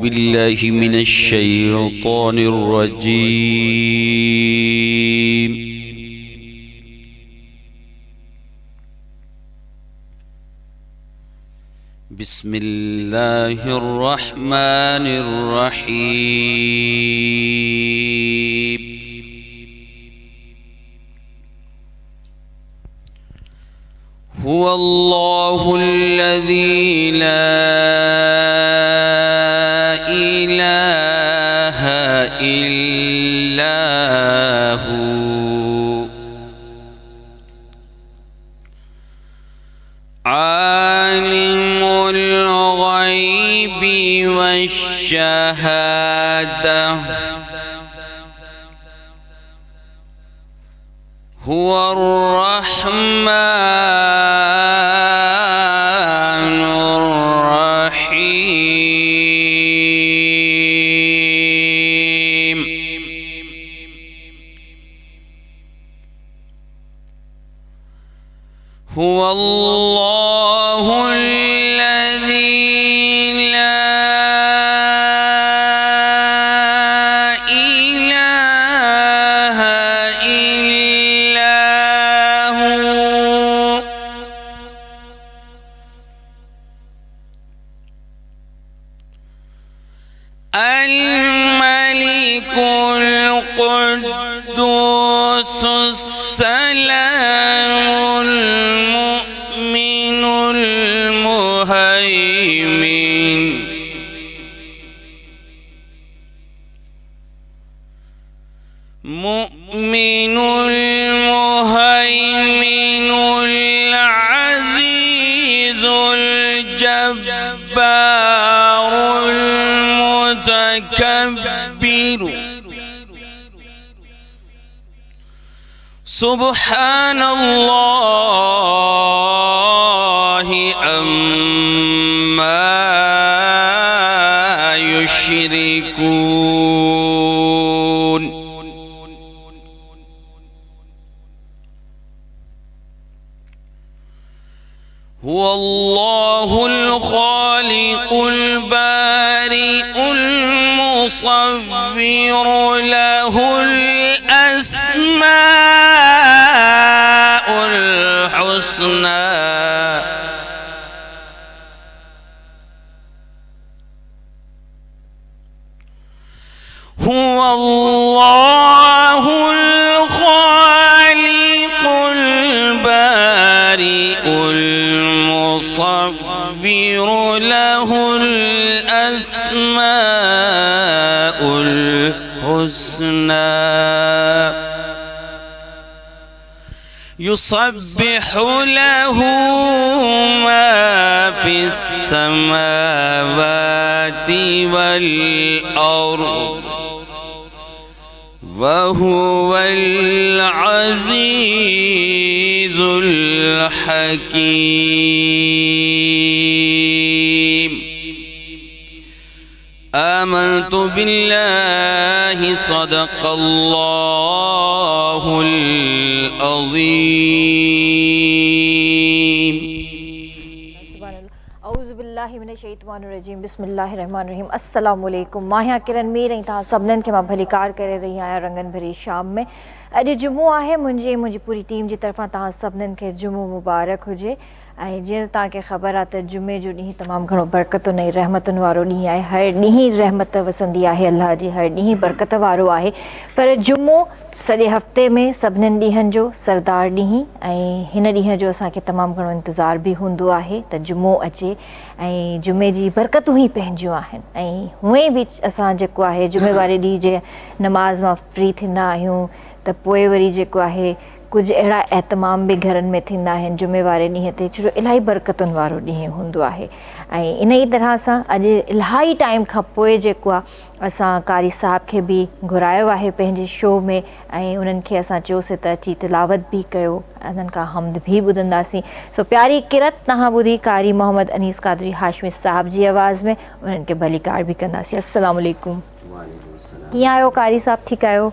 بالله من الشيطان الرجيم. بسم الله الرحمن الرحيم. هو الله الذي لا إله إلا هو عالم الغيب والشهادة هو الرحمن الرحيم. هو الله الذي لا إله إلا هو الملك القدوس السلام المؤمن المهيمن المهيمن العزيز الجبار المتكبر سبحان الله عما يشركون. هو الله الخالق البارئ المصور له الأسماء الحسنى هو الله الخالق البارئ المصور له الأسماء الحسنى يسبح له ما في السماوات والأرض وهو العزيز الحكيم. آمنت بالله صدق الله العظيم. औज़ुबिल्लाहिमिनश्शैतानिर्रजीम बिस्मिल्लाहिर्रहमानिर्रहीम। अस्सलाम वालेकुम। मां किरण मीर ऐं तव्हां सभिनीनि खे मां भलीकार करे रही आहियां रंगन भरी शाम में। अॼु जुमो आहे। मुंहिंजी पूरी टीम जी तरफ़ां तव्हां सभिनीनि खे जुमो मुबारक हुजे। ऐं जीअं तव्हांखे ख़बर आहे त जुमे जो ॾींहुं तमामु घणो बरकतुनि ऐं रहमतुनि वारो ॾींहुं आहे। हर ॾींहुं रहमत वसंदी आहे अल्लाह जी, हर ॾींहुं बरकत वारो आहे। पर जुमो सॼे हफ़्ते में सभिनीनि ॾींहंनि जो सरदार ॾींहुं ऐं हिन ॾींहं जो असांखे तमामु घणो इंतज़ार बि हूंदो आहे त जुमो अचे ऐं जुमे जी बरकतूं ई पंहिंजियूं आहिनि। ऐं हूअं बि असां जेको आहे जुमे वारे ॾींहुं जे नमाज़ मां फ्री थींदा आहियूं त पोइ वरी जेको आहे कुझु अहिड़ा एहतमाम बि घरनि में थींदा आहिनि जुमे वारे ॾींहं ते, छो जो इलाही बरकतुनि वारो ॾींहुं हूंदो आहे। ऐं इन ई तरह सां अॼु इलाही टाइम खां पोइ जेको आहे असां कारी साहब खे बि घुरायो आहे पंहिंजे शो में ऐं उन्हनि खे असां चयोसीं त अची तिलावत बि कयो, उन्हनि खां हमद बि ॿुधंदासीं। सो प्यारी किरत तव्हां ॿुधी कारी मोहम्मद अनीस कादरी हाशमी साहब जी आवाज़ में उन्हनि खे भलीकार बि कंदासीं। अस्सलाम वालेकुम। कीअं आहियो कारी साहब, ठीकु आहियो?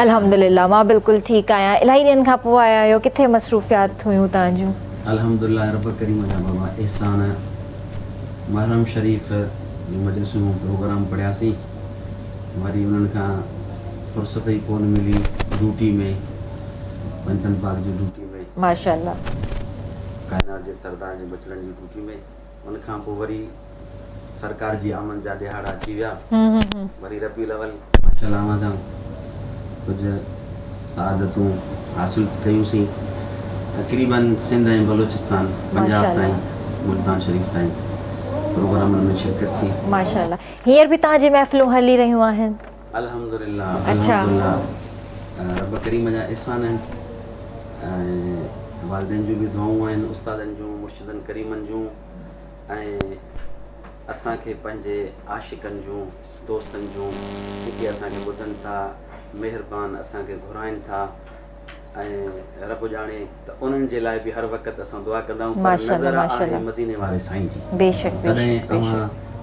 अल्हम्दुलिल्लाह मां बिल्कुलु ठीकु आहियां। इलाही ॾींहंनि खां पोइ आया आहियो, किथे मसरूफ़ियात हुयूं तव्हांजूं? अल्हम्दुलिल्लाह रब करीम जा बाबा एहसान महरम शरीफ़ मजलिसूं प्रोग्राम पढ़ियासीं, वरी उन्हनि खां फुर्सत ई कोन मिली ड्यूटी में, पंजन पाक जी ड्यूटी में, माशाल्लाह, कायनात जे सरदार जे बचड़नि जी ड्यूटी में। उन खां पोइ वरी सरकार जी आमद जा ॾिहाड़ा अची विया, वरी रबी अव्वल माशाल्लाह अवां सां कुझु सआदतूं हासिल कयूंसीं, तक़रीबन सिंध ऐं बलूचिस्तान, पंजाब ताईं, मुल्तान शरीफ़ ताईं प्रोग्रामनि में शिरकत थी। माशाल्लाह, हींअर बि तव्हांजी महफ़िलूं हली रहियूं आहिनि? अल्हम्दुलिल्लाह, अच्छा, अल्हम्दुलिल्लाह, रब करीम जा एहसान आहिनि ऐं वालिदैन जूं बि दुआऊं आहिनि, उस्तादनि जूं, मुर्शिदनि करीमनि जूं, ऐं असांखे पंहिंजे आशिक़नि जूं, दोस्तनि जूं, जेके असांखे ॿुधनि था, महिरबान असांखे घुराइनि था, ऐं रब ॼाणे त उन्हनि जे लाइ बि हर वक़्तु असां दुआ कंदा आहियूं, पर नज़र आहे मदीने वारे साईं जी। बेशक, तॾहिं अवां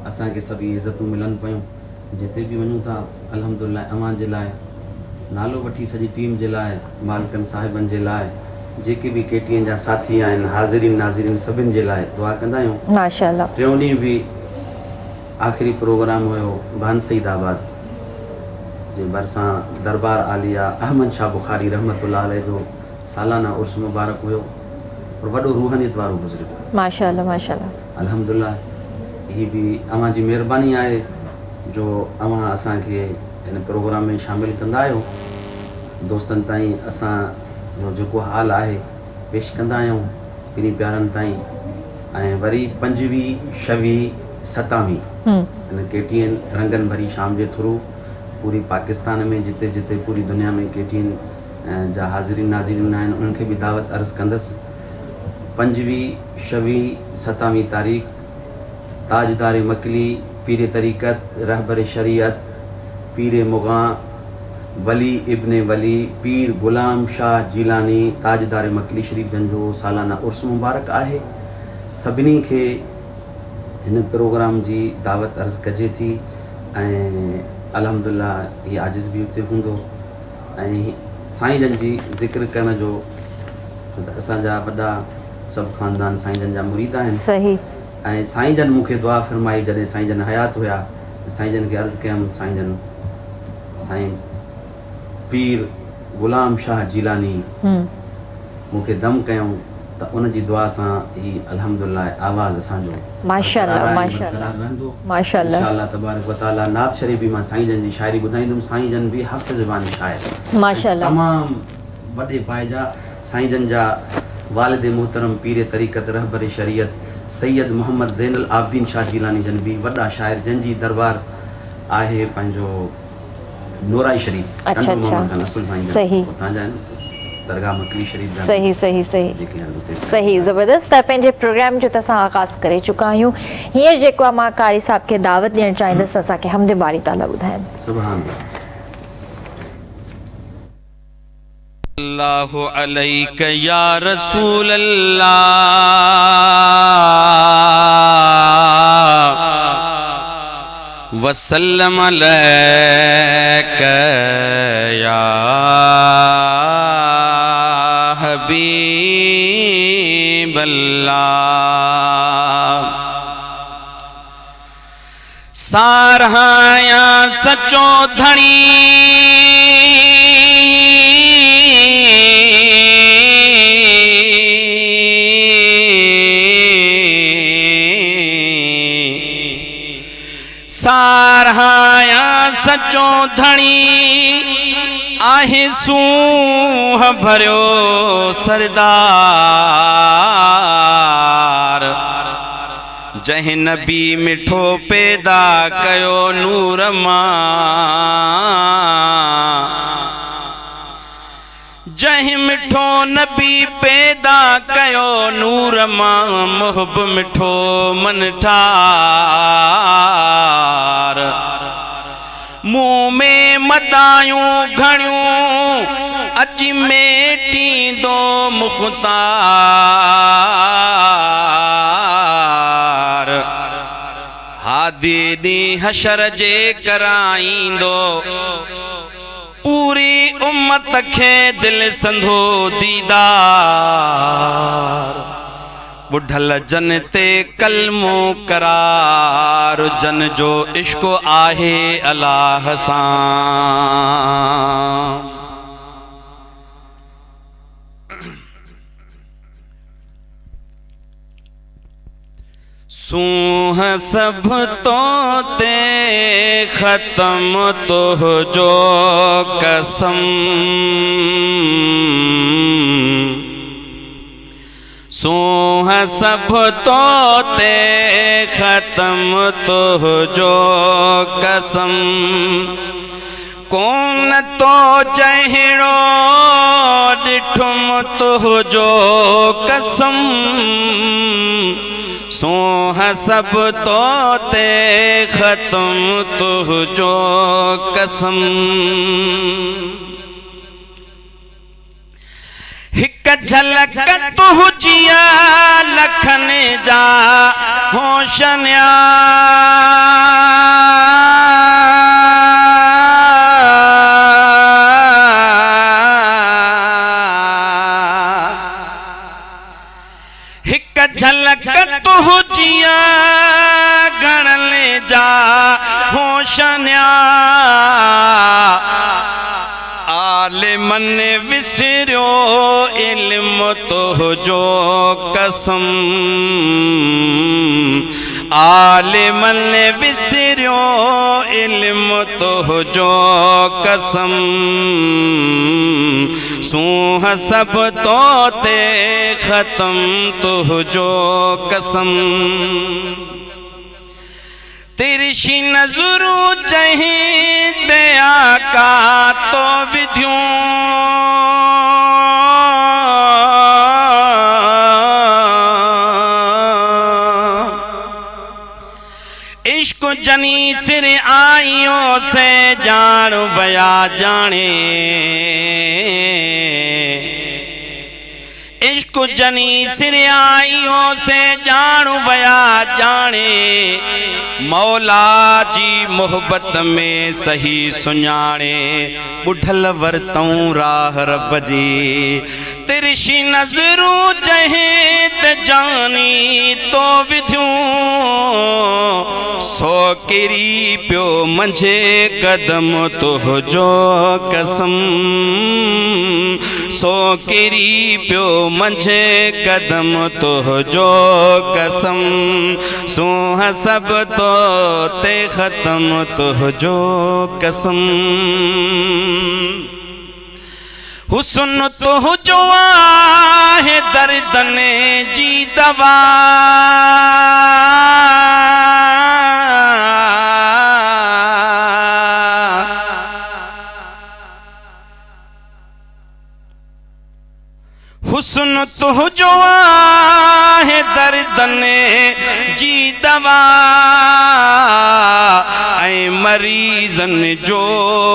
असांखे सभु इज़तूं मिलनि पियूं, जिते बि वञूं था अल्हम्दुलिल्लाह अवां जे लाइ नालो वठी सॼी टीम जे लाइ, मालिकनि साहिबनि जे लाइ, जेके बि केटीएन जा साथी आहिनि, हाज़िरीन नाज़िरीन सभिनि जे लाइ दुआ कंदा आहियूं। माशाल्लाह, टियों ॾींहुं बि आख़िरी प्रोग्राम हुयो भान सईदाबाद जे भरिसां दरबार आलिया अहमद शाह बुखारी रहमतुल्लाह अलैह जो सालाना उर्स मुबारक हुयो, और वॾो रूहानियत वारो गुज़रियो। माशाल्लाह, माशाल्लाह, अल्हम्दुलिल्लाह, ही बि अवां जी महिरबानी आहे जो अवां असांखे हिन प्रोग्राम में शामिलु कंदा आहियो। दोस्तनि ताईं असांजो जेको हाल आहे पेश कंदा आहियूं ॿिन्ही प्यारनि ताईं, ऐं वरी 5वीं 6वीं 7वीं हिन केटीएन रंगन भरी शाम जे थ्रू पूरी पाकिस्तान में जिते जिते पूरी दुनिया में केटीएन जा हाज़िरीन नाज़िरीन आहिनि उन्हनि खे बि दावत अर्ज़ु कंदसि। 5वीं 6वीं 7वीं तारीख़ ताजदार मकली, पीर तरीक़त, रहबर शरीयत, पीर मुग़ा, वली इब्न वली, पीर गुलाम शाह जीलानी, ताजदार मकली शरीफ जन जो सालाना उर्स मुबारक आहे। सभिनी खे हिन प्रोग्राम जी दावत अर्ज़ु कजे थी, ऐं अल्हम्दुलिल्लाह हीअ आजिज़ बि उते हूंदो, ऐं साईं जन जी ज़िक्र करण जो, छो त असांजा वॾा सभु ख़ानदान साईं जन जा मुरीद आहिनि। सही। ऐं साईं जन मूंखे दुआ फरमाई जॾहिं साईं जन हयात हुया, साईं जन खे अर्ज़ु कयमि, साईं जन साईं पीर गुलाम शाह जीलानी मूंखे दम कयूं त उन जी दुआ सां ही अल्हम्दुलिल्लाह आवाज़ असांजो माशाल्लाह, माशाल्लाह, माशाल्लाह, इंशाअल्लाह तबारक व तआला। नात शरीफ़ बि मां साईं जन जी शाइरी ॿुधाईंदुमि। साईं जन बि हाफ़िज़ बानी शाइर, माशाल्लाह, तमामु वॾे पाइजा। साईं जन जा वालिद मोहतरम पीर तरीक़त रहबर शरीयत सैयद मोहम्मद ज़ैनुल आबिदीन शाह जीलानी जन बि वॾा शाइर, जंहिंजी दरबार आहे पंहिंजो नूराई शरीफ़। अच्छा, अच्छा, सही, दरगाह मकली शरीफ़। सही, सही, सही, सही, ज़बरदस्त। त पंहिंजे प्रोग्राम जो त असां आगाज़ करे चुका आहियूं। हींअर जेको आहे मां कारी साहब खे दावत ॾियणु चाहींदसि त असांखे हमद बारी ताला ॿुधाइनि। सुभान अल्लाह अलैका या रसूल अल्लाह वसल्लम अलैका या हबीब अल्लाह। सारहाया सचो धणी सारहाया सचो धणी आहे सूह भरियो सरदार जंहिं नबी मिठो पैदा कयो नूर मां जंहिं मिठो नबी पैदा कयो नूर मां मुहब मिठो मन ठार मुंह में मदायूं घणियूं अची मेटींदो मुख्तार हादी दी हशर जे कराईंदो पूरी उम्मत खे दिल संधो दीदार बुढ़ल जन ते कलमो करार जन जो इश्क आहे अल्लाह सां। सूह सब तो ते खत्म तो जो कसम, सूह सब तो ते खत्म तो जो कसम, कौन तो जहिड़ो ॾिठुम तो जो कसम, सूह सब तो ते खत्म तो जो कसम। हिक झलक तुझिया लखन जा होशनिया, हिक झलक तुझिया गणल जा होशनिया, आलिमन विसरियो इल्म तो जो कसम, आलिमन विसरियो इल्म तो जो कसम, सूह सब तो ते खत्म तो जो कसम। तिरछी नजरूं चहीं दया का तो विधियूं, इश्क जनी सिर आइयों से जान वया जाने, इश्क जनी सिर आइयों से जान वया जाने, मौला जी मोहब्बत में सही सुञाणे, बुढ़ल वरतऊं राह रब जी, तिरछी नजरूं जहीं ते जानी तो विधियूं, सो किरी पियो मंझे कदम तो जो कसम, सो किरी पियो मंझे कदम तो जो कसम, सूह सब तो ते खत्म तो जो कसम। हुस्न तो जो आहे दर्दन जी दवा, हुस्न तो जो आहे दर्दन जी दवा, ऐं मरीज़न जो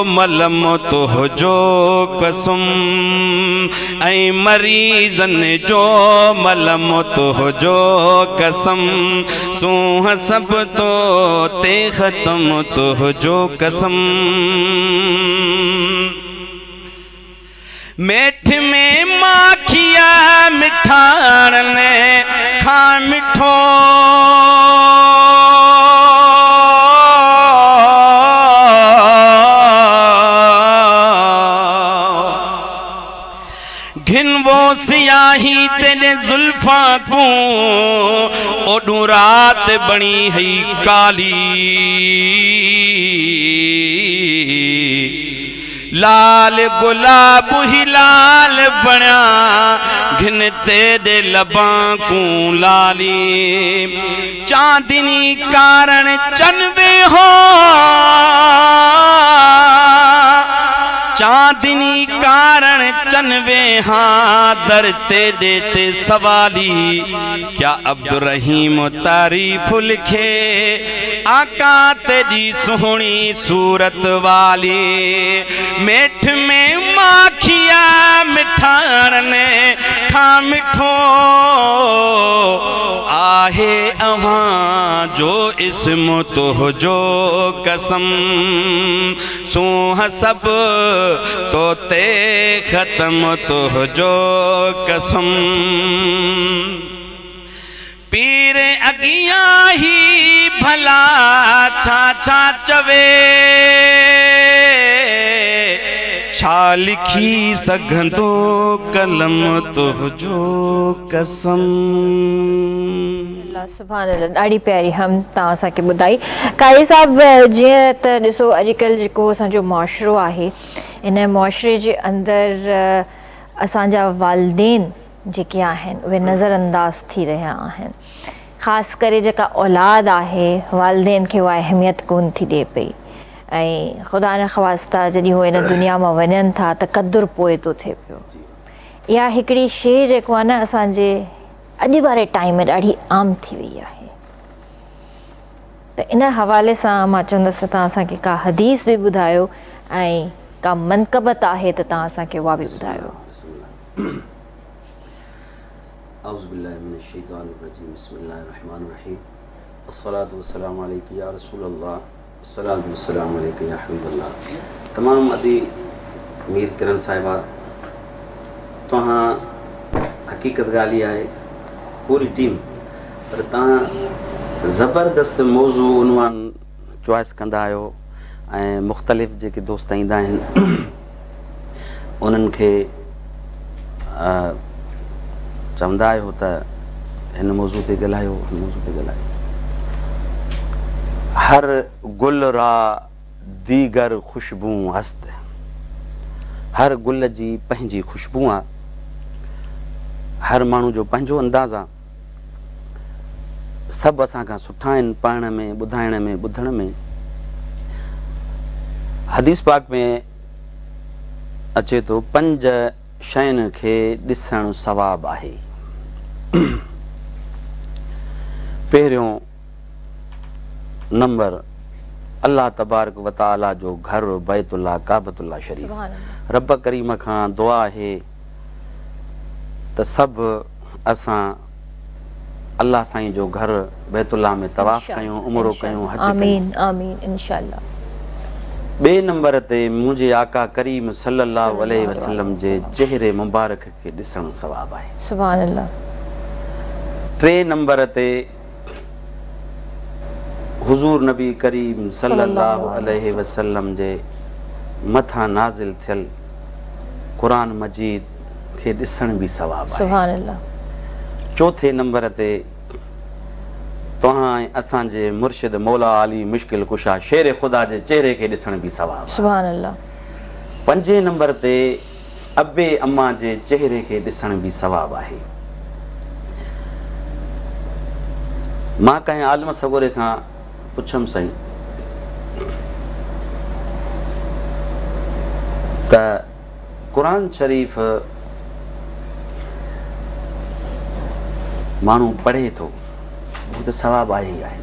मलम तो जो कसम, ऐं मरीज़न जो मलम तो जो कसम, सूह सब तो ते खत्म तो जो कसम। मेठ में माखिया मिठाण ने खा मिठो, घिन वो सियाही तेरे जुल्फा को, ओडू रात बनी है काली, लाल गुलाब ही लाल बणिया, घिन तेरे लबां को लाली, चांदनी कारण चनवे हो, चांदनी कारण चनवे हाँ दर तेरे ते सवाली, क्या अब्दुर्रहीम तारीफ लिखे आका तेरी सोहनी सूरत वाली, मेठ में माखिया मिठाण ने खा मिठो, आहे अवां जो इस्म तो जो कसम, सूह सब तो ते खत्म तो जो कसम। पीर अगियां ही भला छा छा चवे छा लिखी सघंदो कलम तुझो कसम। सुभान अल्लाह, ॾाढी प्यारी हम तव्हां असांखे ॿुधाई। कारी साहब, जीअं त ॾिसो अॼुकल्ह जेको असांजो मुआशिरो आहे, इन मुआशिरे जे अंदरि असांजा वालिदैन जेके आहिनि उहे नज़रअंदाज़ थी रहिया आहिनि। ख़ासि करे जेका औलाद आहे, वालिदैन खे उहा अहमियत कोन थी ॾिए पई, ऐं ख़ुदा न ख़वास्ता जॾहिं उहे हिन दुनिया मां वञनि था त क़दुरु पोइ थो थिए पियो। इहा हिकिड़ी शइ जेको आहे न असांजे अॼु वारे टाइम में ॾाढी आम थी वई आहे। त इन हवाले सां मां चवंदसि त तव्हां असांखे का हदीस बि ॿुधायो ऐं का मनक़बत आहे त तव्हां असांखे उहा बि ॿुधायो। औज़ु बिल्लाहि मिनश शैतानिर रजीम, बिस्मिल्लाहिर रहमानिर रहीम, अस्सलातु वस्सलामु अलैका या रसूलल्लाह, अस्सलातु वस्सलामु अलैका या हबीबल्लाह। तमाम अदी मीर किरण साहिबा, तव्हां हक़ीक़त ॻाल्हि आहे पूरी टीम, पर तव्हां ज़बरदस्त मौज़ू उनवान चॉइस कंदा आहियो ऐं मुख़्तलिफ़ जेके दोस्त ईंदा आहिनि उन्हनि खे चवंदा आहियो त हिन मौज़ू ते ॻाल्हायो, हिन मौज़ू ते ॻाल्हायो। हर गुल रा दीगर ख़ुशबू हस्त, हर गुल जी पंहिंजी ख़ुशबू आहे, हर माण्हू जो पंहिंजो अंदाज़ आहे। सभु असां खां सुठा आहिनि पढ़ण में, ॿुधाइण में, ॿुधण में। हदीस पाक में अचे थो 5 शयुनि खे ॾिसणु सवाबु आहे। पहिरियों नंबर, अल्लाह तबारक व तआला जो घर बैतुल्लाह काबतुल्लाह शरीफ। रब करीम खां दुआ आहे त सभु असां अल्लाह साईं जो घर बैतुल्लाह में तवाफ़ कयूं, उमरो कयूं, हज कयूं। आमीन आमीन इंशाअल्लाह। ॿिए नंबर ते मुंहिंजे आका करीम सल्लल्लाहु अलैहि वसल्लम जे चेहरे मुबारक खे ॾिसणु सवाबु आहे। सुभान अल्लाह। 3 नंबर ते हुज़ूर नबी करीम सल्लल्लाहु अलैहि वसल्लम जे मथां नाज़िल थियल क़ुरान मजीद खे ॾिसण बि सवाबु आहे। सुभान अल्लाह। 4थे नंबर ते तव्हां ऐं असांजे मुर्शिद मौला अली मुश्किल कुशा शेर ख़ुदा जे चेहरे खे ॾिसण बि सवाबु। सुभान अल्लाह। 5 नंबर ते अबे अम्मा जे चेहरे खे ॾिसण बि सवाबु आहे। मां कंहिं आलिम सगोरे खां पुछियमि साईं त क़ुरान शरीफ़ माण्हू पढ़े थो उहो त सवाबु आहे ई आहे,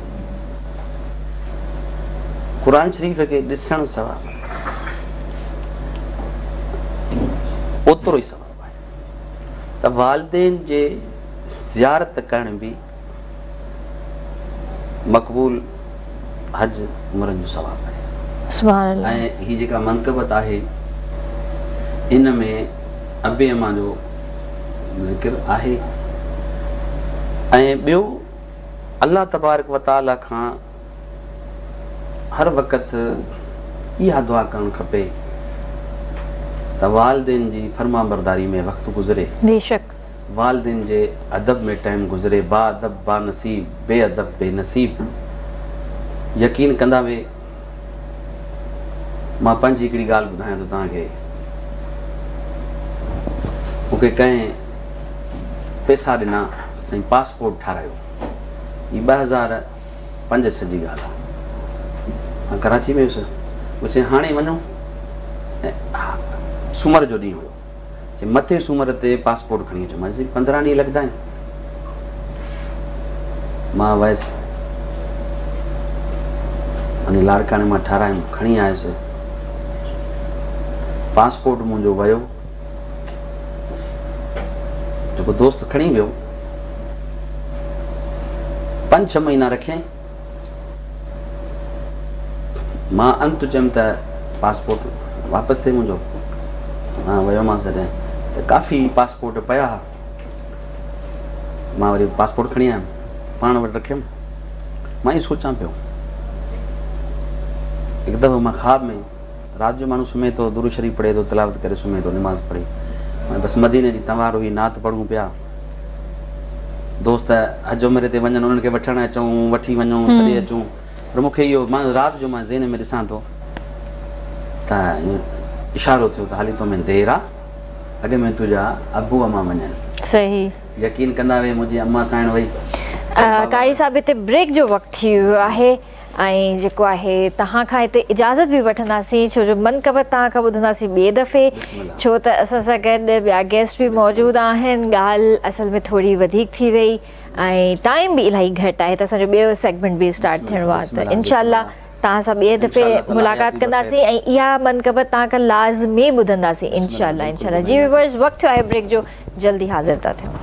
क़ुरान शरीफ़ खे ॾिसणु सवाबु आहे, ओतिरो ई सवाबु आहे। त वालिदैन जे ज़ियारत करण बि मक़बूल हज उमरनि जो सवाबु आहे। सुभान अल्लाह। ऐं हीअ जेका मनक़बत आहे इन में अबे अम्मा जो ज़िक्र आहे। ऐं ॿियो अल्लाह तबारक व तआला खां हर वक़्तु इहा दुआ करणु खपे त वालिदैन जी फर्मा बरदारी में वक़्तु गुज़रे, बेशक वालिदैन जे अदब में टाइम गुज़रे, बा अदब बा नसीब, बेअदब बेनसीब। यकीन कंदा वे, मां पंहिंजी हिकिड़ी ॻाल्हि ॿुधायां थो तव्हांखे। मूंखे कंहिं पैसा ॾिना, साईं पासपोर्ट ठारायो, हीअ 2005-6 जी ॻाल्हि आहे। मां कराची में हुयुसि, उहो चई हाणे वञो, ऐं सूमर जो ॾींहुं हुयो, चई मथे सूमर ते पासपोर्ट खणी अचो। मां चई 15 ॾींहं लॻंदा आहिनि। मां वयसि, वञी लाड़काणे मां ठारायुमि, खणी आयुसि, पासपोर्ट मुंहिंजो वियो, जेको दोस्त खणी वियो 5-6 महीना रखियईं। मां अंत चयुमि त पासपोर्ट वापसि थिए मुंहिंजो। मां वियोमांसि जॾहिं त काफ़ी पासपोर्ट पिया, मां वरी पासपोर्ट खणी आयुमि। पाण वटि रखियमि। मां ई सोचां पियो, हिकु दफ़ो मां ख़्वाब में, राति जो माण्हू सुम्हे थो, दुरूद शरीफ़ पढ़े थो, तिलावत करे सुम्हे थो, निमाज़ पढ़े, बसि मदीने जी तवार हुई, नात पढ़ूं पिया, दोस्त हज उमिरि ते वञनि, उन्हनि खे वठणु अचूं, वठी वञूं, छॾे अचूं, पर मूंखे इहो मां राति जो मां ज़हन में ॾिसां थो त इशारो थियो त हाली तो में देरि आहे, अॻे में तुंहिंजा अबू अम्मा वञनि। सही, यकीन कंदा वे मुंहिंजी अम्मा साण वई। कारी साहब हिते ब्रेक जो वक़्तु थी वियो आहे ऐं जेको आहे तव्हां खां हिते इजाज़त बि वठंदासीं, छो जो मनक़बत तव्हां खां ॿुधंदासीं ॿिए दफ़े, छो त असां सां गॾु ॿिया गेस्ट बि मौजूदु आहिनि। ॻाल्हि असल में थोरी वधीक थी वई ऐं टाइम बि इलाही घटि आहे, त असांजो ॿियो सेगमेंट बि स्टार्ट थियणो आहे, त इनशाला तव्हां सां ॿिए दफ़े मुलाक़ात कंदासीं ऐं इहा मनक़बत तव्हां खां लाज़मी ॿुधंदासीं इनशाला। जी व्यूअर्स, वक़्तु थियो आहे ब्रेक जो, जल्दी हाज़िर था थियूं।